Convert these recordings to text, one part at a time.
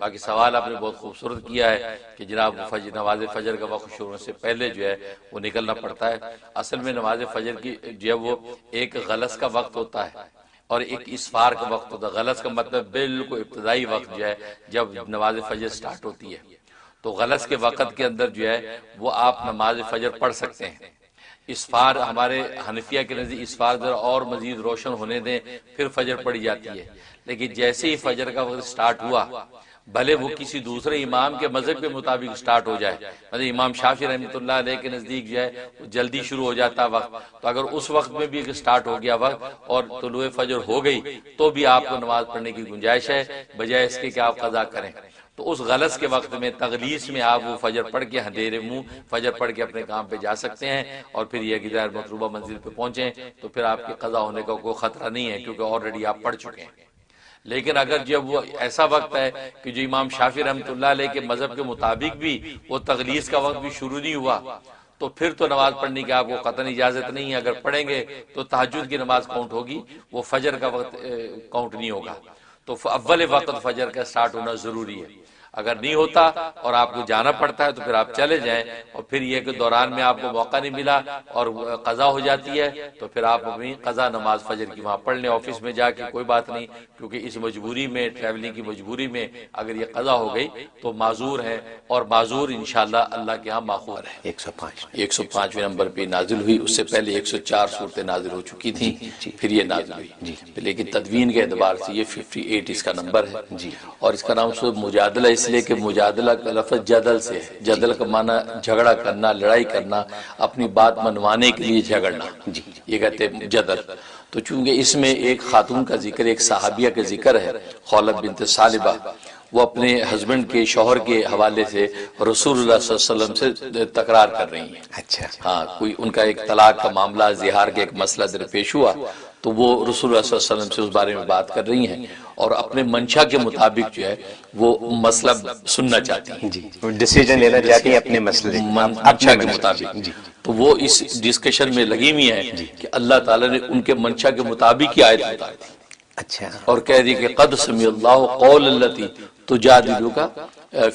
باقی سوال آپ نے بہت خوبصورت کیا ہے کہ جناب نماز فجر کا وقت شروع سے پہلے جو ہے وہ نکلنا پڑتا ہے. اصل میں نماز فجر کی جو ہے وہ ایک غلس کا وقت ہوتا ہے اور ایک اسفار کا وقت ہوتا ہے. غلس کا مطلب بالکل ابتدائی وقت جو ہے جب نماز فجر سٹارٹ ہوتی ہے. تو غلس کے وقت کے اندر جو ہے وہ آپ نماز فجر پڑھ سکتے ہیں. اسفار ہمارے حنفیہ کے نزدیک اسفار ذرا اور مزید روشن ہونے دیں پھر فجر پڑھی جاتی ہے. لیکن جیسے ہی فجر کا وقت سٹارٹ ہوا بھلے وہ کسی دوسرے امام کے مذہب کے مطابق سٹارٹ ہو جائے, مطلب امام شافعی رحمۃ اللہ علیہ کے نزدیک جو ہے جلدی شروع ہو جاتا وقت, تو اگر اس وقت میں بھی سٹارٹ ہو گیا وقت اور طلوع فجر ہو گئی تو بھی آپ کو نماز پڑھنے کی گنجائش ہے, بجائے اس کے کہ آپ قضا کریں. تو اس غلس کے وقت میں تغلیس میں آپ وہ فجر پڑھ کے اندھیرے منہ فجر پڑھ کے اپنے کام پہ جا سکتے ہیں اور پھر یہ غیر مطلوبہ منزل پہ پہنچیں تو پھر آپ کے قضا ہونے کا کوئی خطرہ نہیں ہے کیونکہ آلریڈی آپ پڑھ چکے ہیں. لیکن اگر جب وہ ایسا وقت ہے کہ جو امام شافعی رحمۃ اللہ علیہ کے مذہب کے مطابق بھی وہ تغلیس کا وقت بھی شروع نہیں ہوا تو پھر تو نماز پڑھنے کی آپ کو قطعاً اجازت نہیں ہے. اگر پڑھیں گے تو تہجد کی نماز کاؤنٹ ہوگی, وہ فجر کا وقت کاؤنٹ نہیں ہوگا. تو اول وقت فجر کا سٹارٹ ہونا ضروری ہے. اگر نہیں ہوتا اور آپ کو جانا پڑتا ہے تو پھر آپ چلے جائیں, اور پھر یہ کہ دوران میں آپ کو موقع نہیں ملا اور قضا ہو جاتی ہے تو پھر آپ اپنی قضا نماز فجر کی وہاں پڑھ لیں آفس میں جا کے, کوئی بات نہیں, کیونکہ اس مجبوری میں ٹریولنگ کی مجبوری میں اگر یہ قضا ہو گئی تو معذور ہے, اور معذور انشاءاللہ اللہ کے ہاں ماخوذ ہے. 105ویں نمبر پہ نازل ہوئی, اس سے پہلے 104 صورتیں نازل ہو چکی تھیں, پھر یہ نازل ہوئی. لیکن تدوین کے اعتبار سے یہ 58 اس کا نمبر ہے, اور اس کا نام سورۃ مجادلہ اس لیے کہ مجادلہ کا لفظ جدل سے ہے. جدل کا معنی جھگڑا کرنا, لڑائی کرنا, اپنی بات منوانے کے لیے جھگڑنا, یہ کہتے ہیں جدل. تو چونکہ اس میں ایک خاتون کا ذکر, ایک صحابیہ کا ذکر ہے, خولت بنت ثعلبہ, وہ اپنے ہسبینڈ کے شوہر کے حوالے سے رسول اللہ صلی اللہ علیہ وسلم سے تکرار کر رہی ہیں. اچھا ہاں, کوئی ان کا ایک طلاق کا معاملہ, زہار کا ایک مسئلہ درپیش ہوا تو وہ رسول اللہ صلی اللہ علیہ وسلم سے اس بارے میں بات کر رہی ہیں اور اپنے منشا کے مطابق جو ہے وہ مسئلہ سننا چاہتی ہیں, جی ڈیسیجن لینا چاہتی ہیں اپنے مسئلے منشا کے مطابق. تو وہ اس ڈسکشن میں لگی ہوئی ہیں کہ اللہ تعالیٰ نے ان کے منشا کے مطابق ہی آیت اتاری تھی. اچھا, اور کہہ دی کہ قد سمع اللہ قول التی تجادلک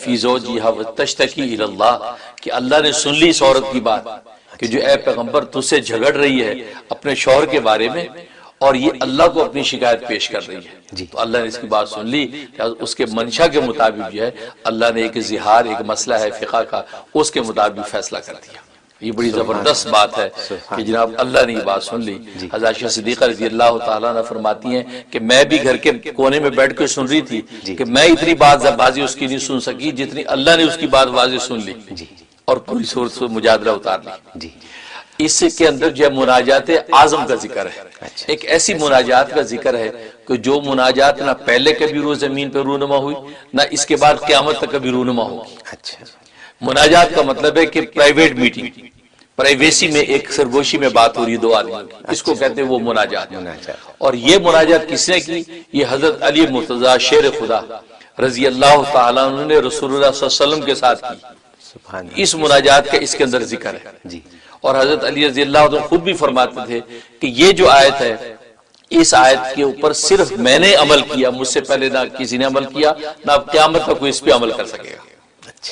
فی زوجہا وتشتکی الی اللہ, کہ اللہ نے سن لی اس عورت کی بات کہ جو اے پیغمبر تجھ سے جھگڑ رہی ہے اپنے شوہر کے بارے میں اور یہ اللہ کو اپنی شکایت پیش کر رہی ہے. تو اللہ نے اس کی بات سن لی کہ اس کے منشا کے مطابق جو ہے اللہ نے ایک زہار, ایک مسئلہ ہے فقہ کا, اس کے مطابق فیصلہ کر دیا. یہ بڑی زبردست بات ہے کہ جناب اللہ نے یہ بات سن لی. حضرت عائشہ صدیقہ رضی اللہ تعالیٰ عنہ فرماتی ہیں کہ میں بھی گھر کے کونے میں بیٹھ کے سن رہی تھی کہ میں اتنی بات بازی اس کی نہیں سن سکی جتنی اللہ نے اس کی بات واضح سن لی اور پوری صورت سے مجادلہ اتار لی. اس کے اندر جو مناجات اعظم کا ذکر ہے, ایک ایسی مناجات کا ذکر ہے کہ جو مناجات نہ پہلے کبھی روز زمین پہ رونما ہوئی نہ اس کے بعد قیامت تک کبھی رونما ہوگی. اچھا, مناجات کا مطلب ہے کہ پرائیویٹ میٹنگ, پرائیویسی میں ایک سرگوشی میں بات ہو رہی ہے دو آدمیوں کی, اس کو کہتے ہیں وہ مناجات. اور یہ مناجات کس نے کی؟ یہ حضرت علی مرتضیٰ شیر خدا رضی اللہ تعالیٰ عنہ نے رسول اللہ صلی اللہ علیہ وسلم کے ساتھ کی. اس مناجات کا اس کے اندر ذکر ہے. اور حضرت علی رضی اللہ عنہ خود بھی فرماتے تھے کہ یہ جو آیت ہے اس آیت کے اوپر صرف میں نے عمل کیا, مجھ سے پہلے نہ کسی نے عمل کیا, نہ اب قیامت تک کوئی اس پہ عمل کر سکے گا.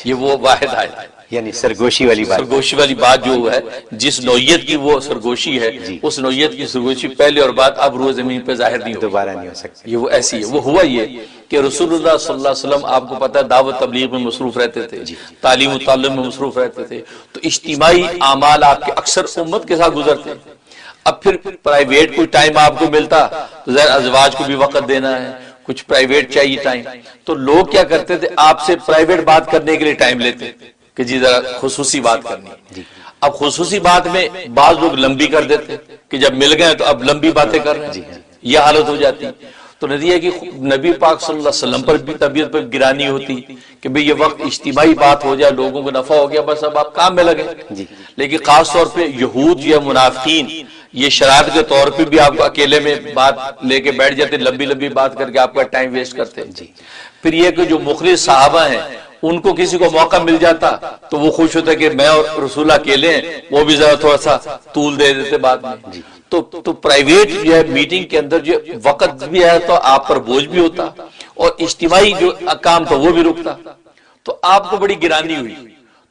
یہ وہ واحد آیت ہے, یعنی سرگوشی والی بات, سرگوشی والی بات جو ہے جس نوعیت کی وہ سرگوشی ہے اس نوعیت کی سرگوشی پہلے اور بعد اب روز زمین پہ ظاہر نہیں, دوبارہ نہیں ہو سکتی. یہ وہ ایسی ہے. وہ ہوا یہ کہ رسول اللہ صلی اللہ علیہ وسلم آپ کو پتہ ہے دعوت تبلیغ میں مصروف رہتے تھے, تعلیم و تعلم میں مصروف رہتے تھے, تو اجتماعی اعمال آپ کے اکثر امت کے ساتھ گزرتے. اب پھر پرائیویٹ کوئی ٹائم آپ کو ملتا تو ظاہر ازواج کو بھی وقت دینا ہے, کچھ پرائیویٹ چاہیے ٹائم, تو لوگ کیا کرتے تھے آپ سے پرائیویٹ بات کرنے کے لیے ٹائم لیتے کہ جی ذرا خصوصی بات کرنی. اب خصوصی بات میں بعض لوگ لمبی کر دیتے کہ جب مل گئے تو اب لمبی باتیں کر رہے ہیں, یہ حالت ہو جاتی. تو نتیجہ کہ نبی پاک صلی اللہ علیہ وسلم پر بھی طبیعت پر گرانی ہوتی کہ بھئی یہ وقت اجتماعی بات ہو جائے, لوگوں کو نفع ہو گیا, بس اب آپ کام میں لگے. لیکن خاص طور پہ یہود یا منافقین یہ شرارت کے طور پہ بھی آپ کو اکیلے میں بات لے کے بیٹھ جاتے, لمبی لمبی بات کر کے آپ کا ٹائم ویسٹ کرتے. پھر یہ کہ جو مخلص صحابہ ہیں ان کو کسی کو موقع مل جاتا تو وہ خوش ہوتا کہ میں اور رسول اکیلے ہیں, وہ بھی ذرا تھوڑا سا طول دے دیتے بعد میں. تو پرائیویٹ جو ہے میٹنگ کے اندر جو وقت بھی ہے تو آپ پر بوجھ بھی ہوتا, اور اجتماعی جو کام تھا وہ بھی رکتا، تو آپ کو بڑی گرانی ہوئی۔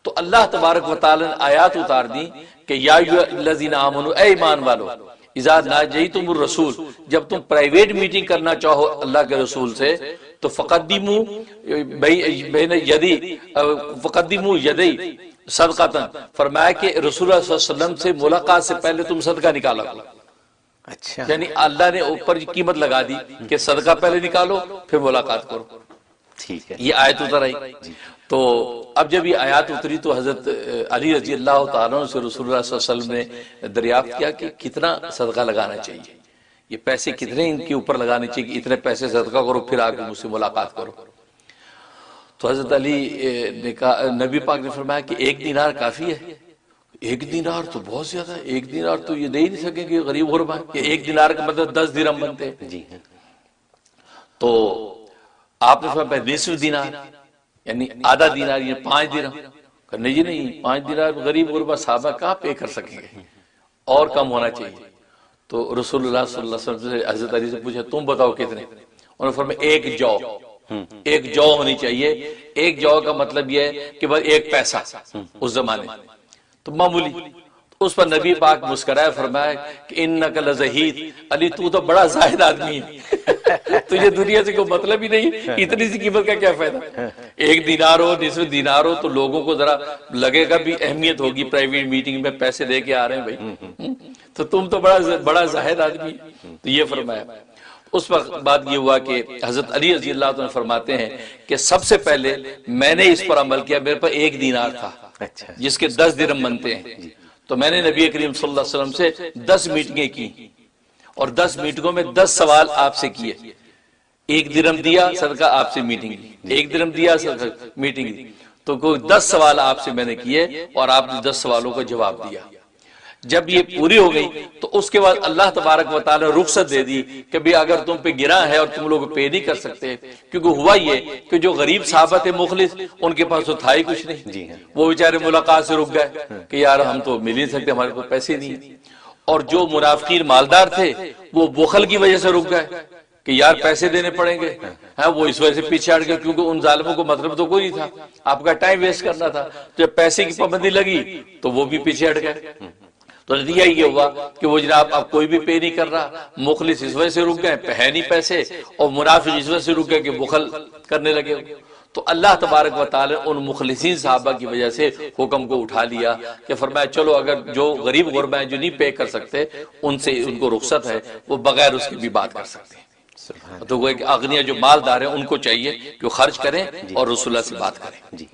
تو اللہ تبارک و تعالی نے آیات اتار دی کہ یا الذین آمنوا، اے ایمان والو، اذا ناجیتم الرسول، جب تم پرائیویٹ میٹنگ کرنا چاہو اللہ کے رسول سے تو فقدموا بین یدی، فقدموا یدی صدقۃ، فرمایا کہ رسول اللہ صلی اللہ علیہ وسلم سے ملاقات سے پہلے تم صدقہ نکالا۔ اچھا، یعنی اللہ نے اوپر قیمت لگا دی کہ صدقہ پہلے نکالو پھر ملاقات کرو۔ ٹھیک ہے، یہ آیت اتر آئی۔ تو اب جب یہ آیات اتری تو حضرت علی رضی اللہ تعالیٰ عنہ سے رسول اللہ صلی اللہ علیہ وسلم نے دریافت کیا کہ کتنا صدقہ لگانا چاہیے، یہ پیسے کتنے ان کے اوپر لگانے چاہیے کہ اتنے پیسے صدقہ کرو پھر آ کے مجھ سے ملاقات کرو۔ تو حضرت علی نے کہا، نبی پاک نے فرمایا کہ 1 دینار کافی ہے۔ 1 دینار تو بہت زیادہ ہے، 1 دینار تو یہ دے ہی نہیں سکیں کہ غریب غربا ہے، کہ 1 دینار کا مطلب 10 درہم بنتے ہیں۔ جی ہاں، تو آپ نے فرمایا نصف دینار، یعنی آدھا دینار، یہ 5 درہم۔ نہیں جی نہیں، 5 دینار غریب غربا صحابہ کہاں پے کر سکیں گے، اور کم ہونا چاہیے۔ تو رسول اللہ صلی اللہ علیہ وسلم سے حضرت علی سے پوچھا تم بتاؤ کتنے؟ انہوں نے فرمایا 1 جو، 1 جو ہونی چاہیے۔ 1 جو کا مطلب یہ ہے کہ بس 1 پیسہ اس زمانے، تو معمولی۔ اس پر نبی پاک مسکرائے، فرمایا کہ انک لزہید، علی تو تو بڑا زاہد آدمی ہے، تجھے دنیا سے کوئی مطلب ہی نہیں، اتنی سی قیمت کا کیا فائدہ؟ 1 دینار ہو، نصف دینار ہو، تو لوگوں کو ذرا لگے گا بھی اہمیت ہوگی، پرائیویٹ میٹنگ میں پیسے دے کے آ رہے ہیں بھائی، تو تم تو بڑا زاہد آدمی۔ تو یہ فرمایا۔ اس وقت بات یہ ہوا کہ حضرت علی رضی اللہ عنہ فرماتے ہیں کہ سب سے پہلے میں نے اس پر عمل کیا، میرے پر 1 دینار تھا جس کے 10 درہم بنتے ہیں، تو میں نے نبی کریم صلی اللہ علیہ وسلم سے 10 میٹنگیں کی، اور 10 میٹنگوں میں 10 سوال آپ سے کیے۔ 1 درہم دیا صدقہ، آپ سے میٹنگ لی، 1 درہم دیا صدقہ، میٹنگ لی، تو کوئی 10 سوال آپ سے میں نے کیے اور آپ نے 10 سوالوں کا جواب دیا۔ جب یہ پوری ہو گئی تو اس کے بعد اللہ تبارک و تعالی نے رخصت دے دی کہ بھی اگر تم پہ گرا ہے اور تم لوگ پے نہیں کر سکتے، کیونکہ ہوا یہ کہ جو غریب صحابہ تھے مخلص، ان کے پاس تو تھا ہی کچھ نہیں، وہ بیچارے ملاقات سے رک گئے کہ یار ہم تو مل ہی سکتے، ہمارے پاس پیسے نہیں۔ اور جو منافقین مالدار تھے وہ بخل کی وجہ سے رک گئے کہ یار پیسے دینے پڑیں گے، وہ اس وجہ سے پیچھے ہٹ گئے، کیونکہ ان ظالموں کو مطلب تو کوئی نہیں تھا، آپ کا ٹائم ویسٹ کرنا تھا۔ جب پیسے کی پابندی لگی تو وہ بھی پیچھے ہٹ گئے۔ تو نتیجہ یہ ہوا کہ وہ جناب اب کوئی بھی پے نہیں کر رہا، مخلص اس وجہ سے رک گئے ہے نہیں پیسے، اور منافق اس وجہ سے رک گئے کہ بخل کرنے لگے۔ تو اللہ تبارک و تعالی ان مخلصین صحابہ کی وجہ سے حکم کو اٹھا لیا کہ فرمایا چلو اگر جو غریب غربا ہیں جو نہیں پے کر سکتے ان سے ان کو رخصت ہے، وہ بغیر اس کی بھی بات کر سکتے ہیں۔ تو وہ ایک اغنیا جو مالدار ہیں ان کو چاہیے کہ وہ خرچ کریں اور رسول اللہ سے بات کریں۔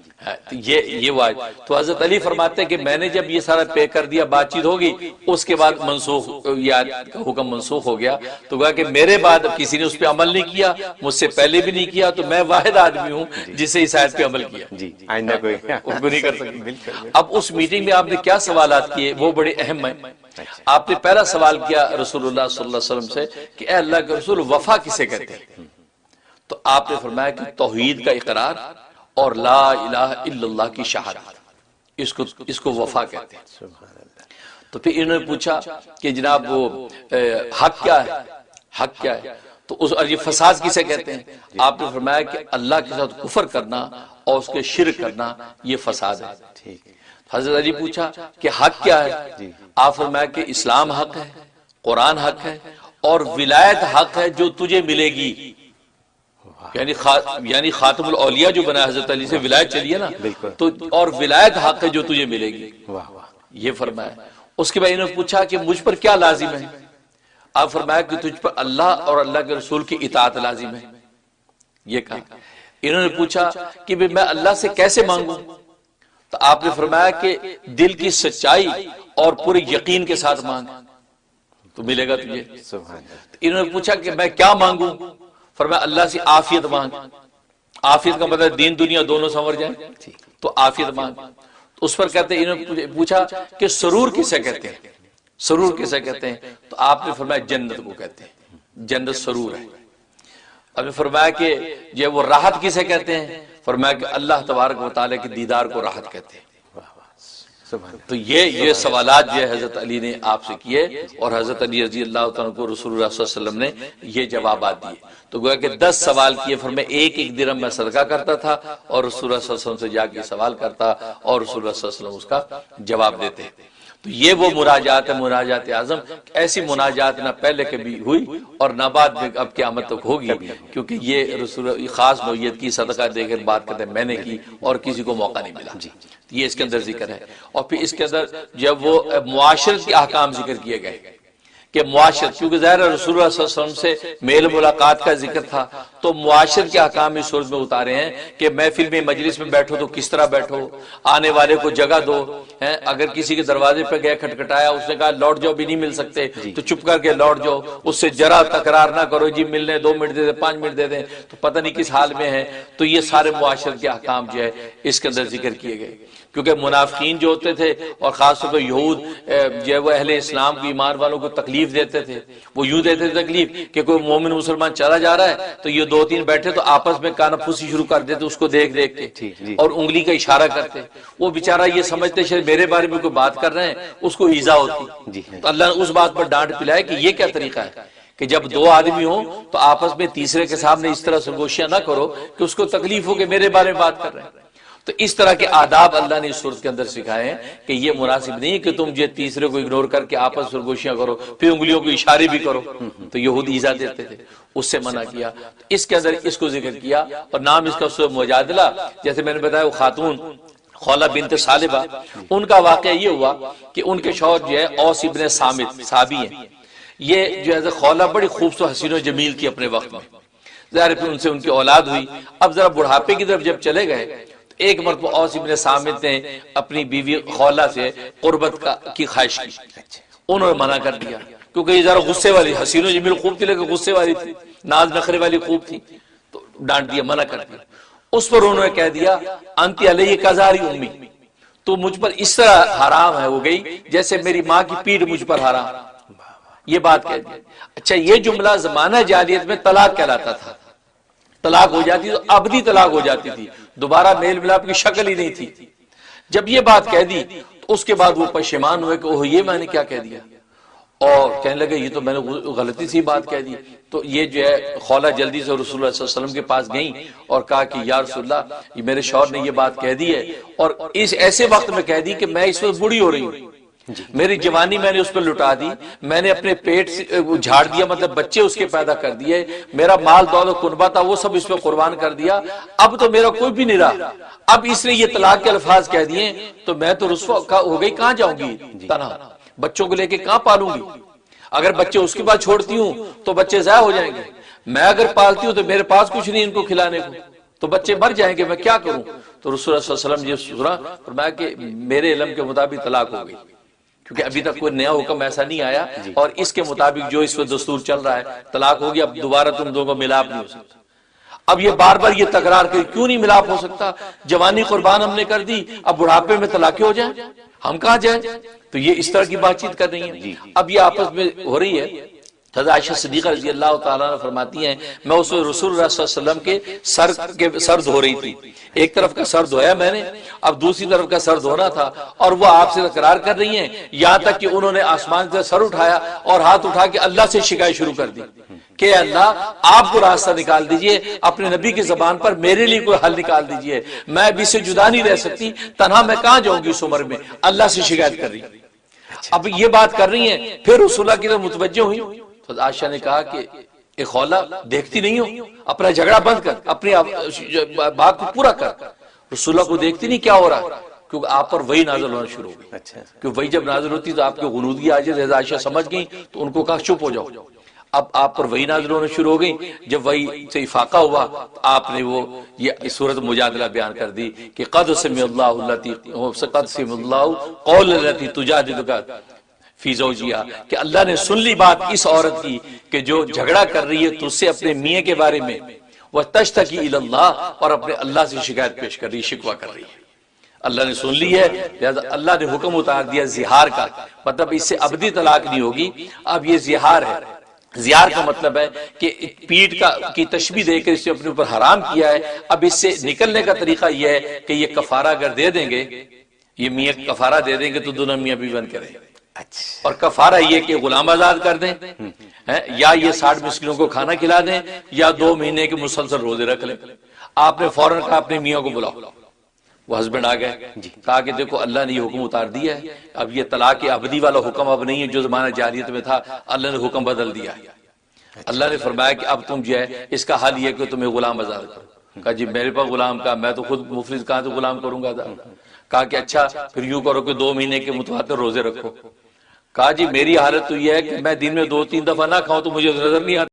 یہ وہ آیت۔ تو حضرت علی فرماتے ہیں کہ میں نے جب یہ سارا پے کر دیا، بات چیت ہوگی، اس کے بعد منسوخ، یہ آیت کا حکم منسوخ ہو گیا۔ تو کہا کہ میرے بعد کسی نے اس پہ عمل نہیں کیا، مجھ سے پہلے بھی نہیں کیا، تو میں واحد آدمی ہوں جسے اس آیت پہ عمل کیا، آئندہ کوئی نہیں کر سکتا۔ اب اس میٹنگ میں آپ نے کیا سوالات کیے وہ بڑے اہم ہیں۔ آپ نے پہلا سوال کیا رسول اللہ صلی اللہ علیہ وسلم سے کہ اے اللہ کے رسول وفا کسے کہتے ہیں؟ تو آپ نے فرمایا کہ توحید کا اقرار اور لا الہ الا اللہ کی شہادت، اس کو وفا کہتے ہیں۔ تو پھر انہوں نے پوچھا کہ جناب وہ حق کیا ہے، حق کیا ہے؟ تو یہ فساد کسے کہتے ہیں؟ آپ نے فرمایا کہ اللہ کے ساتھ کفر کرنا اور اس کے شرک کرنا یہ فساد ہے۔ حضرت علی پوچھا کہ حق کیا ہے؟ آپ فرمایا کہ اسلام حق ہے، قرآن حق ہے، اور ولایت حق ہے جو تجھے ملے گی۔ یعنی خاتم الاولیاء جو بنا حضرت علی سے ولایت چلی ہے نا، تو اور ولایت حق ہے جو تجھے ملے گی، یہ فرمایا۔ اس کے بعد انہوں نے پوچھا کہ مجھ پر کیا لازم ہے؟ آپ فرمایا کہ تجھ پر اللہ اور اللہ کے رسول کی اطاعت لازم ہے، یہ کہا۔ انہوں نے پوچھا کہ میں اللہ سے کیسے مانگوں؟ تو آپ نے فرمایا کہ دل کی سچائی اور پورے یقین کے ساتھ مانگ تو ملے گا تجھے۔ انہوں نے پوچھا کہ میں کیا مانگوں؟ فرمایا اللہ سے عافیت مانگ۔ عافیت کا مطلب دین دنیا دونوں سنور جائیں، تو عافیت مانگ۔ اس پر کہتے ہیں، انہوں نے پوچھا کہ سرور کسے کہتے ہیں؟ سرور کسے کہتے ہیں؟ تو آپ نے فرمایا جنت کو کہتے ہیں، جنت سرور ہے۔ اب نے فرمایا کہ یہ وہ راحت کسے کہتے ہیں؟ فرمایا کہ اللہ تبارک و تعالیٰ کے دیدار کو راحت کہتے ہیں۔ تو یہ سوالات جو ہے حضرت علی نے آپ سے کیے اور حضرت علی رضی اللہ تعالیٰ کو رسول اللہ صلی اللہ علیہ وسلم نے یہ جوابات دیے. تو گویا کہ 10 سوال کیے، فرمایا ایک درہم میں صدقہ کرتا تھا اور رسول اللہ صلی اللہ علیہ وسلم سے جا کے سوال کرتا اور رسول اللہ صلی اللہ علیہ وسلم اس کا جواب دیتے. تو یہ وہ مناجات ہے، مناجات اعظم. ایسی مناجات نہ پہلے کبھی ہوئی اور نہ بعد میں اب قیامت تک ہوگی، کیونکہ یہ رسول خاص نوعیت کی صدقہ دے کر بات کرتے ہیں میں نے کی اور کسی کو موقع نہیں ملا. یہ اس کے اندر ذکر ہے. اور پھر اس کے اندر جب وہ معاشرت کے احکام ذکر کیے گئے کہ معاشرت، کیونکہ ظاہر رسول اللہ صلی اللہ علیہ وسلم سے میل ملاقات کا ذکر تھا، تو معاشرت کے احکام اس صورت میں اتارے ہیں کہ محفل میں مجلس میں بیٹھو تو کس طرح بیٹھو، آنے والے کو جگہ دو. اگر کسی کے دروازے پہ گئے کھٹکھٹایا، اس نے کہا لوٹ جاؤ بھی نہیں مل سکتے تو چپ کر کے لوٹ جاؤ، اس سے ذرا تکرار نہ کرو جی ملنے 2 منٹ دے دیں 5 منٹ دے دیں تو پتہ نہیں کس حال میں ہے. تو یہ سارے معاشرت کے احکام جو ہے اس کے اندر ذکر کیے گئے، کیونکہ منافقین جو ہوتے تھے اور خاص طور پر یہود جو ہے وہ اہل اسلام کو، ایمان والوں کو تکلیف دیتے تھے. وہ یوں دیتے تھے تکلیف کہ کوئی مومن مسلمان چلا جا رہا ہے تو یہ 2-3 بیٹھے تو آپس میں کانا پھوسی شروع کر دیتے اس کو دیکھ دیکھ کے اور انگلی کا اشارہ کرتے. وہ بیچارہ یہ سمجھتے شاید میرے بارے میں کوئی بات کر رہے ہیں، اس کو ایذا ہوتی. تو اللہ نے اس بات پر ڈانٹ پلائے کہ یہ کیا طریقہ ہے کہ جب 2 آدمی ہوں تو آپس میں تیسرے کے سامنے اس طرح سرگوشیاں نہ کرو کہ اس کو تکلیف ہو کہ میرے بارے میں بات کر رہے ہیں. تو اس طرح کے آداب اللہ نے اس صورت کے اندر سکھائے ہیں کہ یہ مناسب نہیں کہ تم یہ تیسرے کو اگنور کر کے آپس سرگوشیاں کرو، پھر انگلیوں کو اشارے بھی کرو. تو یہود ایذا دیتے تھے، اس سے منع کیا. اس کے اندر اس کو ذکر کیا اور نام اس کا سورہ مجادلہ. جیسے میں نے بتایا وہ خاتون خولہ بنت ثعلبہ، ان کا واقعہ یہ ہوا کہ ان کے شوہر جو ہے اوس ابن صامت صحابی ہیں. یہ جو ہے خولہ بڑی خوبصورت حسین و جمیل تھی اپنے وقت میں، ظاہر پھر ان سے ان کی اولاد ہوئی. اب ذرا بڑھاپے کی طرف جب چلے گئے ایک مرتبہ اوس ابن صامت نے اپنی بیوی خولہ سے قربت کی خواہش کی. انہوں نے منع کر دیا کیونکہ یہ ذرا غصے والی حسین و جمیل خوب تھی لیکن غصے والی تھی، ناز نخرے والی خوب تھی. تو ڈانٹ دیا، منع کر دیا. اس پر انہوں نے کہہ دیا انتی علیہ کزاری امی، تو مجھ پر اس طرح حرام ہے ہو گئی جیسے میری ماں کی پیٹھ مجھ پر حرام. یہ بات کہہ دی. اچھا یہ جملہ زمانہ جاہلیت میں طلاق کہلاتا تھا. طلاق ہو جاتی تو ابدی طلاق ہو جاتی تھی، دوبارہ میل ملاپ کی شکل ہی نہیں تھی. جب یہ بات کہہ دی تو اس کے بعد وہ پشیمان ہوئے کہ اوہ یہ میں نے کیا کہہ دیا، اور کہنے لگے یہ تو میں نے غلطی سی بات کہہ دی. تو یہ جو ہے خولہ جلدی سے رسول اللہ صلی اللہ علیہ وسلم کے پاس گئیں اور کہا کہ یا رسول اللہ یہ میرے شوہر نے یہ بات کہہ دی ہے اور اس ایسے وقت میں کہہ دی کہ میں اس وقت بوڑھی ہو رہی ہوں، میری جوانی میں نے اس پر لٹا دی، میں نے اپنے پیٹ جھاڑ دیا، مطلب بچے اس کے پیدا کر دیے، میرا مال دولت قربہ تھا وہ سب اس پہ قربان کر دیا، اب تو میرا کوئی بھی نہیں رہا. اب اس نے یہ طلاق کے الفاظ کہہ دیے تو میں تو رسوا ہو گئی، کہاں جاؤں گی تنہا، بچوں کو لے کے کہاں پالوں گی. اگر بچے اس کے بعد چھوڑتی ہوں تو بچے ضائع ہو جائیں گے، میں اگر پالتی ہوں تو میرے پاس کچھ نہیں ان کو کھلانے کو، تو بچے مر جائیں گے، میں کیا کروں. تو رسول اللہ صلی اللہ علیہ وسلم یہ سنا فرمایا کہ میرے علم کے مطابق طلاق ہو گئی، کیونکہ ابھی تک کوئی نیا حکم ایسا نہیں آیا اور اس کے مطابق جو اس وقت دستور چل رہا ہے طلاق ہوگی، اب دوبارہ تم دونوں کو ملاپ نہیں ہو سکتا. اب یہ بار بار یہ تکرار کر کیوں نہیں ملاپ ہو سکتا، جوانی قربان ہم نے کر دی، اب بڑھاپے میں طلاقیں ہو جائیں، ہم کہاں جائیں. تو یہ اس طرح کی بات چیت کر رہی ہیں. اب یہ آپس میں ہو رہی ہے. حضرت عائشہ صدیقہ رضی اللہ تعالیٰ عنہ فرماتی ہیں میں اس رسول اللہ صلی اللہ علیہ وسلم کے سر دھو رہی تھی، ایک طرف کا سر دھویا میں نے، اب دوسری طرف کا سر دھونا تھا، اور وہ آپ سے تکرار کر رہی ہیں یہاں تک کہ انہوں نے آسمان سے سر اٹھایا اور ہاتھ اٹھا کے اللہ سے شکایت شروع کر دی کہ اللہ آپ کو راستہ نکال دیجئے، اپنے نبی کی زبان پر میرے لیے کوئی حل نکال دیجئے، میں ابھی سے جدا نہیں رہ سکتی، تنہا میں کہاں جاؤں گی اس عمر میں. اللہ سے شکایت کر رہی. اب یہ بات کر رہی ہیں، پھر رسول اللہ کی طرف متوجہ ہوئی تو عائشہ نے کہا کہ اے خولہ دیکھتی نہیں ہو، اپنا جھگڑا بند کر، اپنی بات کو پورا کر. رسول اللہ کو دیکھتی نہیں کیا ہو رہا ہے، کیونکہ آپ پر وحی نازل ہونا شروع ہو گئی. کیونکہ وحی جب نازل ہوتی تو آپ کے غنودگی آ جائے. عائشہ سمجھ گئی تو ان کو کہا چپ ہو جاؤ. اب آپ پر وحی نازل ہونا شروع ہو گئی. جب وحی سے افاقہ ہوا تو آپ نے وہ یہ سورۃ مجادلہ بیان کر دی کہ قد سمع اللہ قول التی تجادلک فی زوجہا، کہ اللہ نے سن لی بات اس عورت کی کہ جو جھگڑا کر رہی ہے تجھ سے اپنے میاں کے بارے میں، وتشتکی الی اللہ، اور اپنے اللہ سے شکایت پیش کر رہی، شکوہ کر رہی ہے. اللہ نے سن لی ہے، لہذا اللہ نے حکم اتار دیا زہار کا، مطلب اس سے ابدی طلاق نہیں ہوگی، اب یہ زہار ہے. زہار کا مطلب ہے کہ پیٹ کی تشبیہ دے کر اس نے اپنے اوپر حرام کیا ہے. اب اس سے نکلنے کا طریقہ یہ ہے کہ یہ کفارہ اگر دے دیں گے یہ میاں کفارہ دے دیں گے تو دونوں میاں بیوی بن کے رہیں گے، اچھا اور کفارہ یہ کہ غلام آزاد کر دیں، یا یہ 60 مسکینوں کو کھانا کھلا دیں، یا 2 مہینے کے مسلسل روزے رکھ لیں۔ آپ نے فوراً کہا اپنے میاں کو بلاؤ، وہ ہسبینڈ آ گئے، کہا کہ دیکھو اللہ نے یہ حکم اتار دیا ہے، اب یہ طلاق ابدی والا حکم اب نہیں ہے جو زمانہ جاہلیت میں تھا، اللہ نے حکم بدل دیا ہے۔ اللہ نے فرمایا کہ اب تم جو ہے اس کا حل یہ کہ تمہیں غلام آزاد کرو۔ کہا جی میرے پاس غلام کا، میں تو خود مفلس کہاں سے غلام کروں گا؟ کہا کہ اچھا پھر یوں کرو کہ 2 مہینے کے متواتر روزے رکھو۔ کہا جی میری حالت تو یہ ہے کہ میں دن میں 2-3 دفعہ نہ کھاؤں تو مجھے نظر نہیں آتا۔